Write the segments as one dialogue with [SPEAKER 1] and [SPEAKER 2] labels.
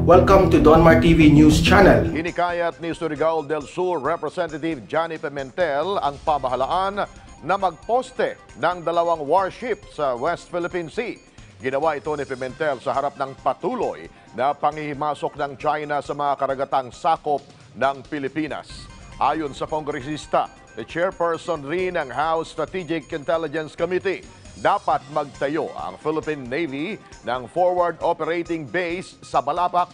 [SPEAKER 1] Welcome to Donmar TV News Channel.
[SPEAKER 2] Hinikayat ni Surigao del Sur Representative Johnny Pimentel ang pamahalaan na magposte ng dalawang warship sa West Philippine Sea. Ginawa ito ni Pimentel sa harap ng patuloy na pangihimasok ng China sa mga karagatang sakop ng Pilipinas. Ayon sa kongresista, chairperson rin ng House Strategic Intelligence Committee, dapat magtayo ang Philippine Navy ng forward operating base sa Balabac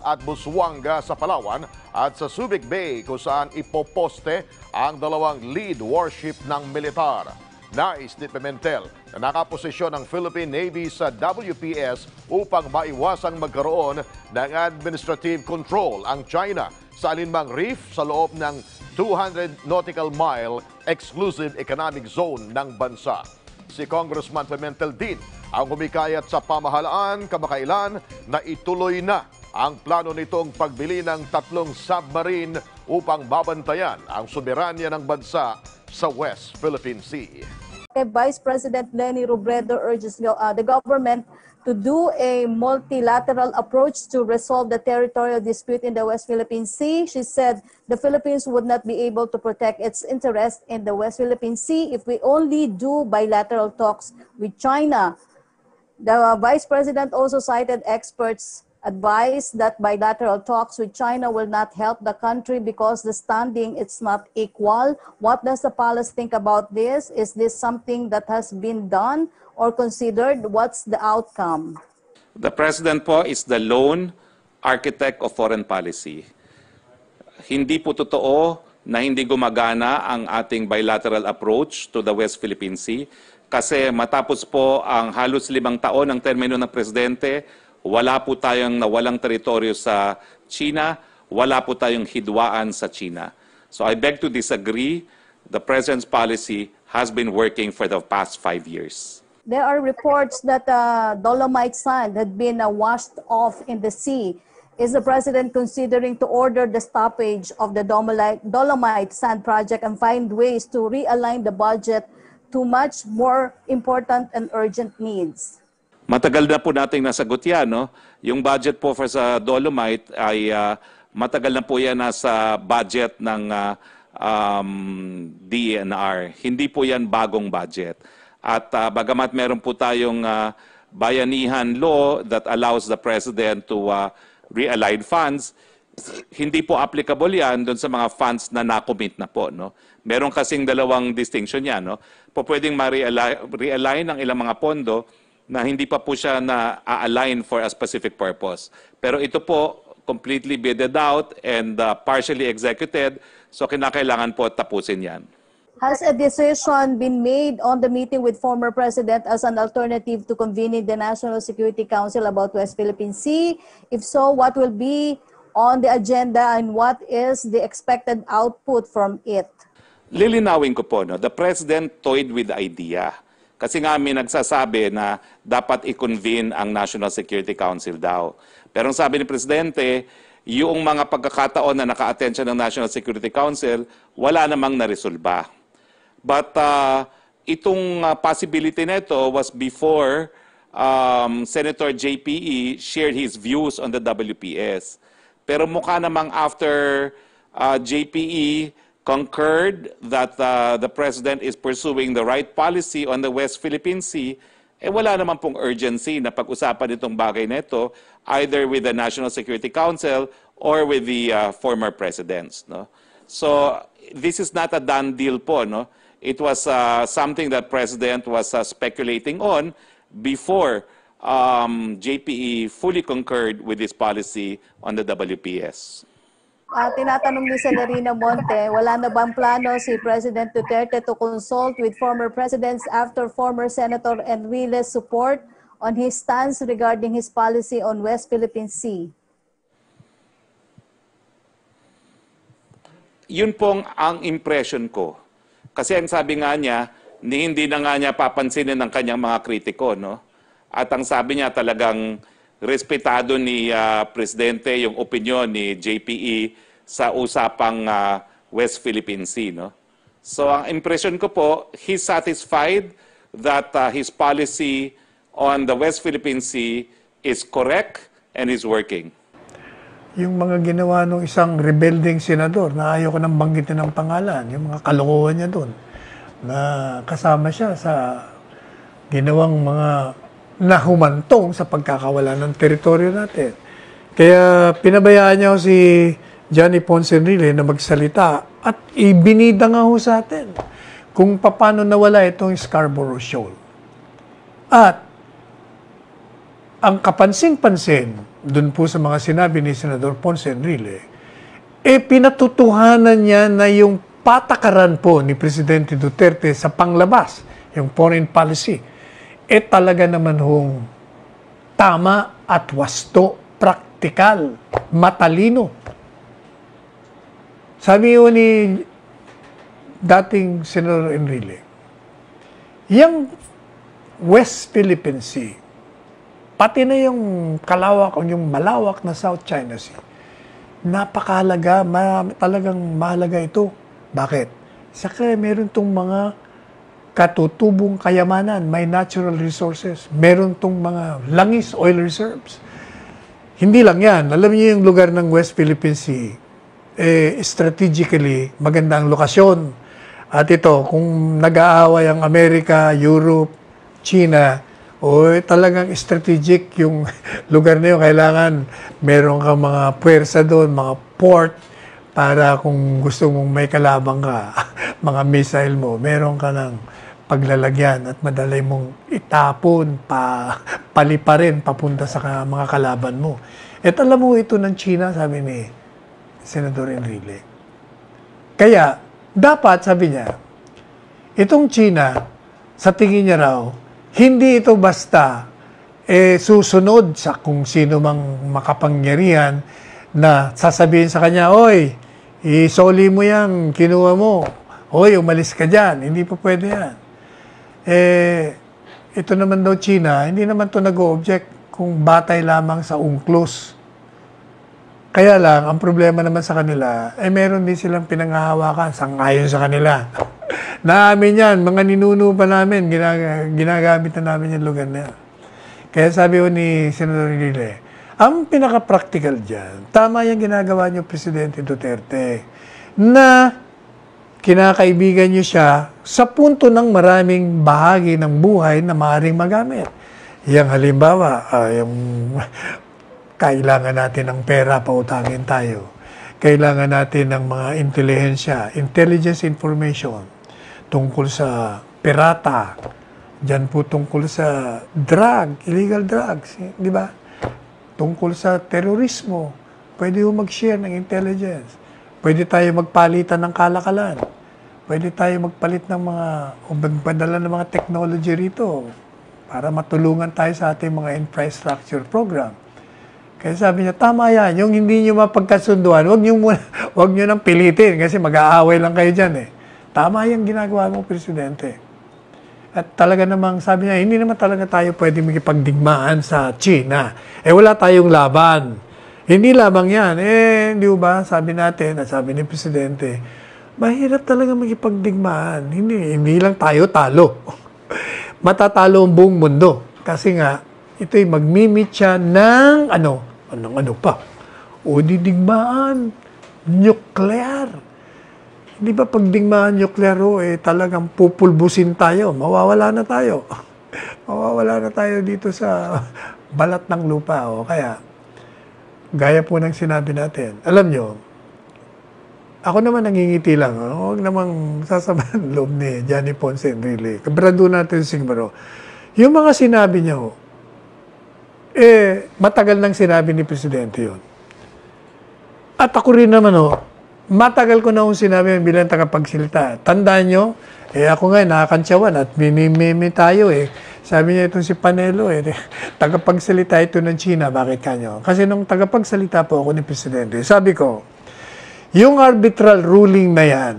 [SPEAKER 2] at Busuanga sa Palawan at sa Subic Bay kung saan ipoposte ang dalawang lead warship ng militar. Nais ni Pimentel na nakaposisyon ang Philippine Navy sa WPS upang maiwasang magkaroon ng administrative control ang China sa alinmang reef sa loob ng 200 nautical mile exclusive economic zone ng bansa. Si Congressman Pimentel din ang humikayat sa pamahalaan kamakailan na ituloy na ang plano nitong pagbili ng 3 submarine upang mabantayan ang soberanya ng bansa sa West Philippine Sea.
[SPEAKER 3] Vice President Leni Robredo urges the government to do a multilateral approach to resolve the territorial dispute in the West Philippine Sea. She said the Philippines would not be able to protect its interest in the West Philippine Sea if we only do bilateral talks with China. The Vice President also cited experts' advice that bilateral talks with China will not help the country because the standing is not equal. What does the palace think about this? Is this something that has been done or considered? What's the outcome?
[SPEAKER 4] The President po is the lone architect of foreign policy. Hindi po totoo na hindi gumagana ang ating bilateral approach to the West Philippine Sea kasi matapos po ang halos 5 taon ng termino ng Presidente, wala po tayong nawalang teritoryo sa China, wala po tayong hidwaan sa China. So I beg to disagree. The President's policy has been working for the past 5 years.
[SPEAKER 3] There are reports that dolomite sand had been washed off in the sea. Is the President considering to order the stoppage of the dolomite sand project and find ways to realign the budget to much more important and urgent needs?
[SPEAKER 4] Matagal na po nating nasagot yan, no? Yung budget po for sa dolomite ay matagal na po yan nasa budget ng DENR. Hindi po yan bagong budget. At bagamat meron po tayong bayanihan law that allows the President to realign funds, hindi po applicable yan doon sa mga funds na nakomit na po, no? Meron kasing dalawang distinction yan, no? Po pwedeng ma-realign ng ilang mga pondo na hindi pa po siya na-align for a specific purpose. Pero ito po, completely bidded out and partially executed, so kinakailangan po tapusin yan.
[SPEAKER 3] Has a decision been made on the meeting with former President as an alternative to convening the National Security Council about West Philippine Sea? If so, what will be on the agenda and what is the expected output from it?
[SPEAKER 4] Lilinawin ko po, no? The President toyed with the idea. Kasi nga may nagsasabi na dapat i-convene ang National Security Council daw. Pero ang sabi ni Presidente, yung mga pagkakataon na naka-attend siya ng National Security Council, wala namang naresolba. But itong possibility nito was before Senator JPE shared his views on the WPS. Pero mukha namang after JPE concurred that the President is pursuing the right policy on the West Philippine Sea, wala naman pong urgency na pag-usapan itong bagay na ito either with the National Security Council or with the former presidents, no? So this is not a done deal po, no? It was something that President was speculating on before JPE fully concurred with this policy on the WPS.
[SPEAKER 3] Tinatanong ni Celerina Monte, wala na bang plano si President Duterte to consult with former presidents after former Senator Enriquez support on his stance regarding his policy on West Philippine Sea?
[SPEAKER 4] Yun pong ang impression ko. Kasi ang sabi nga niya, hindi na nga niya papansinin ng kanyang mga kritiko, no? At ang sabi niya talagang respetado ni Presidente yung opinion ni JPE sa usapang West Philippine Sea, no? So ang impression ko po, he's satisfied that his policy on the West Philippine Sea is correct and is working.
[SPEAKER 5] Yung mga ginawa ng isang rebelding senador na ayaw ko nang banggitin ng pangalan, yung mga kalokohan niya doon, na kasama siya sa ginawang mga nahumantong sa pagkakawala ng teritoryo natin. Kaya pinabayaan niya si Johnny Ponce Enrile na magsalita at ibinida nga ho sa atin kung paano nawala itong Scarborough Shoal. At ang kapansing-pansin dun po sa mga sinabi ni Senador Ponce Enrile, pinatutuhanan niya na yung patakaran po ni Presidente Duterte sa panglabas, yung foreign policy, talaga naman hong tama at wasto, praktikal, matalino. Sabi yun ni dating Senador Enrile, yung West Philippine Sea, pati na yung yung malawak na South China Sea, napakahalaga, talagang mahalaga ito. Bakit? Saka meron tong mga katutubong kayamanan, may natural resources, meron tong mga langis, oil reserves. Hindi lang yan. Alam niyo yung lugar ng West Philippine Sea, strategically, maganda ang lokasyon. At ito, kung nag-aaway ang Amerika, Europe, China, talagang strategic yung lugar na yun. Kailangan meron kang mga puwersa doon, mga port, para kung gusto mong may kalabang ka, mga missile mo, meron ka ng paglalagyan at madali mong itapon, paliparin, papunta sa mga kalaban mo. At alam mo ito ng China, sabi ni Senador Enrile. Kaya, dapat, sabi niya, itong China, sa tingin niya raw, hindi ito basta susunod sa kung sino mang makapangyarihan na sasabihin sa kanya, oy, isoli mo yan, kinuha mo. Oy, umalis ka dyan. Hindi pa pwede yan. Ito naman daw China, hindi naman ito nag-o-object kung batay lamang sa UNCLOS. Kaya lang, ang problema naman sa kanila, meron din silang pinanghahawakan sangayon sa kanila. Naamin yan, mga ninuno pa namin, ginagamit na namin yung lugar na yan. Kaya sabi ko ni Senador Enrile, ang pinaka-practical dyan, tama yung ginagawa niyo Presidente Duterte, na kinakaibigan niyo siya sa punto ng maraming bahagi ng buhay na maaaring magamit. Yang halimbawa, yung kailangan natin ng pera, pautangin tayo. Kailangan natin ng mga intelligence information tungkol sa pirata, dyan po tungkol sa illegal drugs, di ba? Tungkol sa terorismo, pwede mo mag-share ng intelligence. Pwede tayo magpalitan ng kalakalan. Pwede tayo magpalit ng magpadala ng mga technology rito para matulungan tayo sa ating mga infrastructure program. Kaya sabi niya, tama yan. Yung hindi nyo mapagkasunduan, wag nyo nang pilitin kasi mag-aaway lang kayo dyan eh. Tama yung ginagawa mo, Presidente. At talaga namang, sabi niya, hindi naman talaga tayo pwede makipagdigmaan sa China. Wala tayong laban. Hindi lamang yan. Hindi ba, sabi natin, at sabi ni Presidente, mahirap talaga makipagdigmaan. Hindi lang tayo talo. Matatalo ang buong mundo. Kasi nga, ito'y magmimit siya ng ano pa? O didigmaan, nuclear. Hindi ba pag digmaan nuclear talagang pupulbusin tayo, mawawala na tayo. Mawawala na tayo dito sa balat ng lupa. Kaya, gaya po ng sinabi natin, alam nyo, ako naman nangingiti lang. Huwag namang sasabahan loob ni Johnny Ponce Enrile. Kabrado natin siguro. Yung mga sinabi niya, matagal nang sinabi ni Presidente yun. At ako rin naman, matagal ko na akong sinabi bilang tagapagsilita. Tandaan nyo, ako nga, nakakantsawan at mimimi tayo Sabi niya itong si Panelo, tagapagsalita ito ng China, bakit kanyo? Kasi nung tagapagsalita po ako ni Presidente, sabi ko, yung arbitral ruling na yan,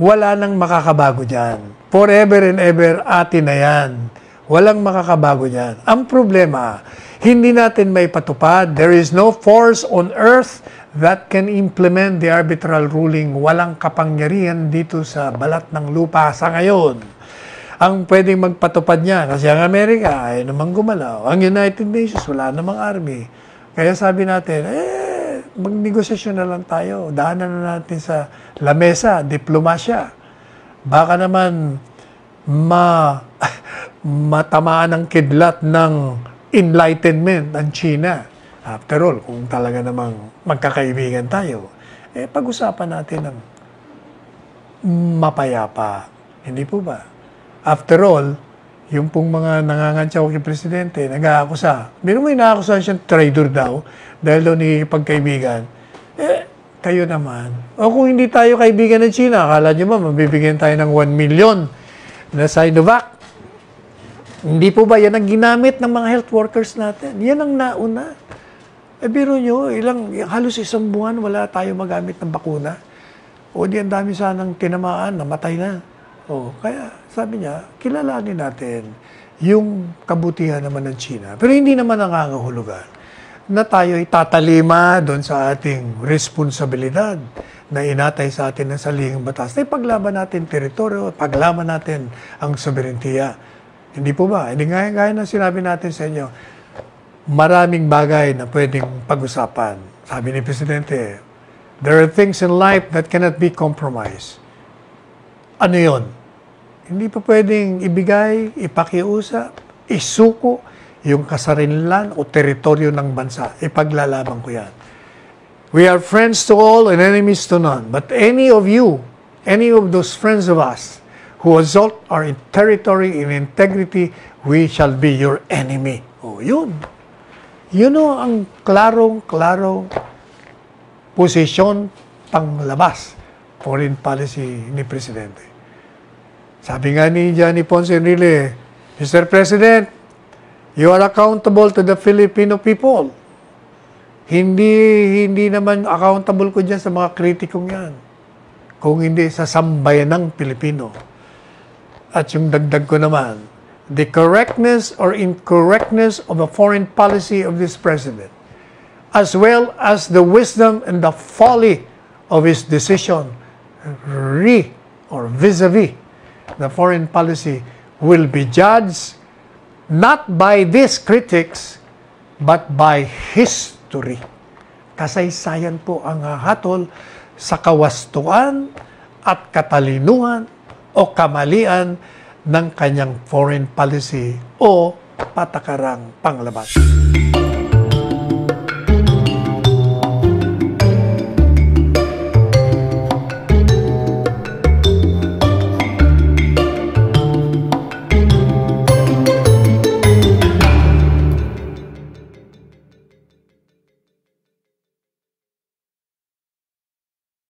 [SPEAKER 5] wala nang makakabago dyan. Forever and ever, atin na yan. Walang makakabago dyan. Ang problema, hindi natin may patupad. There is no force on earth that can implement the arbitral ruling. Walang kapangyarihan dito sa balat ng lupa sa ngayon. ang pwedeng magpatupad niya. Kasi ang Amerika ay namang gumalaw. Ang United Nations, wala namang army. Kaya sabi natin, magnegosasyon na lang tayo. Daanan na natin sa lamesa, diplomasya. Baka naman matamaan ang kidlat ng enlightenment ang China. After all, kung talaga namang magkakaibigan tayo, pag-usapan natin ng mapayapa. Hindi po ba? After all, yung pong mga nangangantsaw kay Presidente, nag-aakusa. Bino mo inaakusahan siyang traitor daw dahil daw nakikipagkaibigan. Kayo naman. O kung hindi tayo kaibigan ng China, akala nyo ba mabibigyan tayo ng 1 million na Sinovac? Hindi po ba yan ang ginamit ng mga health workers natin? Yan ang nauna. Biro nyo, halos isang buwan wala tayo magamit ng bakuna. O di ang dami sanang tinamaan, namatay na. Kaya sabi niya, kilalanin natin yung kabutihan naman ng China. Pero hindi naman nangangahulugan na tayo itatalima doon sa ating responsibilidad na inatay sa atin ng salihing batas. Na ipaglaban natin teritoryo, paglaban natin ang soberentiya. Hindi po ba? Hindi gaya na sinabi natin sa inyo, maraming bagay na pwedeng pag-usapan. Sabi ni Presidente, there are things in life that cannot be compromised. Ano yon? Hindi pa pwedeng ibigay, ipakiusap, isuko yung kasarinlan o teritoryo ng bansa. Ipaglalaban ko yan. We are friends to all and enemies to none. But any of you, any of those friends of us who assault our territory in integrity, we shall be your enemy. Yun. Yun ang klarong posisyon panglabas, foreign policy ni Presidente. Sabi nga ni Johnny Ponce Enrile, Mr. President, you are accountable to the Filipino people. Hindi naman accountable ko dyan sa mga kritikong yan. Kung hindi sa sambayanang Pilipino. At yung dagdag ko naman, the correctness or incorrectness of the foreign policy of this president, as well as the wisdom and the folly of his decision vis-a-vis the foreign policy will be judged not by these critics but by history. Kasaysayan po ang hahatol sa kawastuan at katalinuhan o kamalian ng kanyang foreign policy o patakarang panglabas.